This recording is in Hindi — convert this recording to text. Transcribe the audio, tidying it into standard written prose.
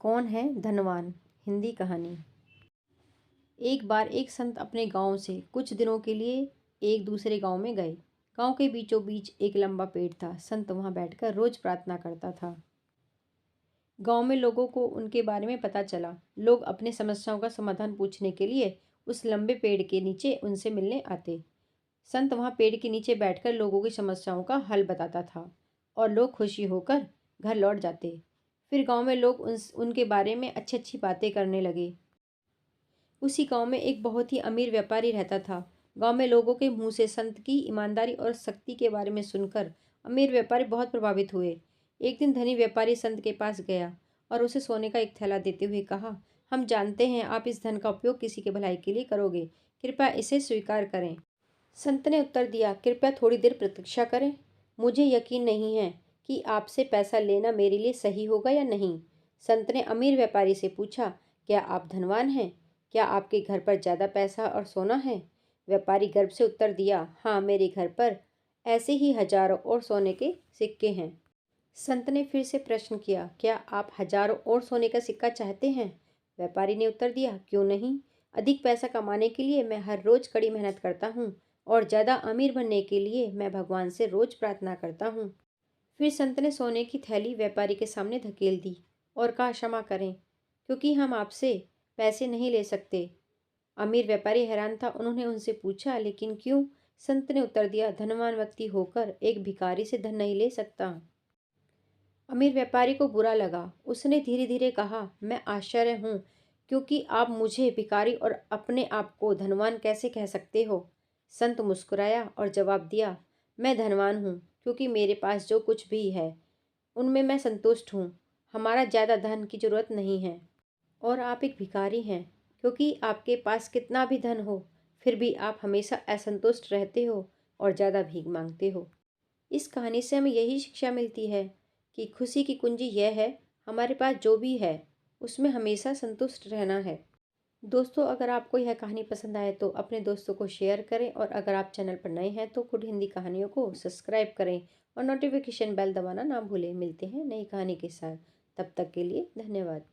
कौन है धनवान? हिंदी कहानी। एक बार एक संत अपने गांव से कुछ दिनों के लिए एक दूसरे गांव में गए। गांव के बीचों बीच एक लंबा पेड़ था। संत वहां बैठकर रोज प्रार्थना करता था। गांव में लोगों को उनके बारे में पता चला। लोग अपने समस्याओं का समाधान पूछने के लिए उस लंबे पेड़ के नीचे उनसे मिलने आते। संत वहां पेड़ के नीचे बैठकर लोगों की समस्याओं का हल बताता था और लोग खुशी होकर घर लौट जाते। फिर गांव में लोग उनके बारे में अच्छी अच्छी बातें करने लगे। उसी गांव में एक बहुत ही अमीर व्यापारी रहता था। गांव में लोगों के मुंह से संत की ईमानदारी और शक्ति के बारे में सुनकर अमीर व्यापारी बहुत प्रभावित हुए। एक दिन धनी व्यापारी संत के पास गया और उसे सोने का एक थैला देते हुए कहा, हम जानते हैं आप इस धन का उपयोग किसी के भलाई के लिए करोगे, कृपया इसे स्वीकार करें। संत ने उत्तर दिया, कृपया थोड़ी देर प्रतीक्षा करें। मुझे यकीन नहीं है कि आपसे पैसा लेना मेरे लिए सही होगा या नहीं। संत ने अमीर व्यापारी से पूछा, क्या आप धनवान हैं? क्या आपके घर पर ज़्यादा पैसा और सोना है? व्यापारी गर्व से उत्तर दिया, हाँ, मेरे घर पर ऐसे ही हजारों और सोने के सिक्के हैं। संत ने फिर से प्रश्न किया, क्या आप हजारों और सोने का सिक्का चाहते हैं? व्यापारी ने उत्तर दिया, क्यों नहीं। अधिक पैसा कमाने के लिए मैं हर रोज कड़ी मेहनत करता हूँ और ज़्यादा अमीर बनने के लिए मैं भगवान से रोज प्रार्थना करता हूँ। फिर संत ने सोने की थैली व्यापारी के सामने धकेल दी और कहा, क्षमा करें, क्योंकि हम आपसे पैसे नहीं ले सकते। अमीर व्यापारी हैरान था। उन्होंने उनसे पूछा, लेकिन क्यों? संत ने उत्तर दिया, धनवान व्यक्ति होकर एक भिखारी से धन नहीं ले सकता। अमीर व्यापारी को बुरा लगा। उसने धीरे धीरे कहा, मैं आश्चर्य हूँ क्योंकि आप मुझे भिखारी और अपने आप को धनवान कैसे कह सकते हो। संत मुस्कुराया और जवाब दिया, मैं धनवान हूँ क्योंकि मेरे पास जो कुछ भी है उनमें मैं संतुष्ट हूँ। हमारा ज़्यादा धन की जरूरत नहीं है। और आप एक भिखारी हैं क्योंकि आपके पास कितना भी धन हो फिर भी आप हमेशा असंतुष्ट रहते हो और ज़्यादा भीख मांगते हो। इस कहानी से हमें यही शिक्षा मिलती है कि खुशी की कुंजी यह है, हमारे पास जो भी है उसमें हमेशा संतुष्ट रहना है। दोस्तों, अगर आपको यह कहानी पसंद आए तो अपने दोस्तों को शेयर करें और अगर आप चैनल पर नए हैं तो गुड हिंदी कहानियों को सब्सक्राइब करें और नोटिफिकेशन बेल दबाना ना भूलें। मिलते हैं नई कहानी के साथ। तब तक के लिए धन्यवाद।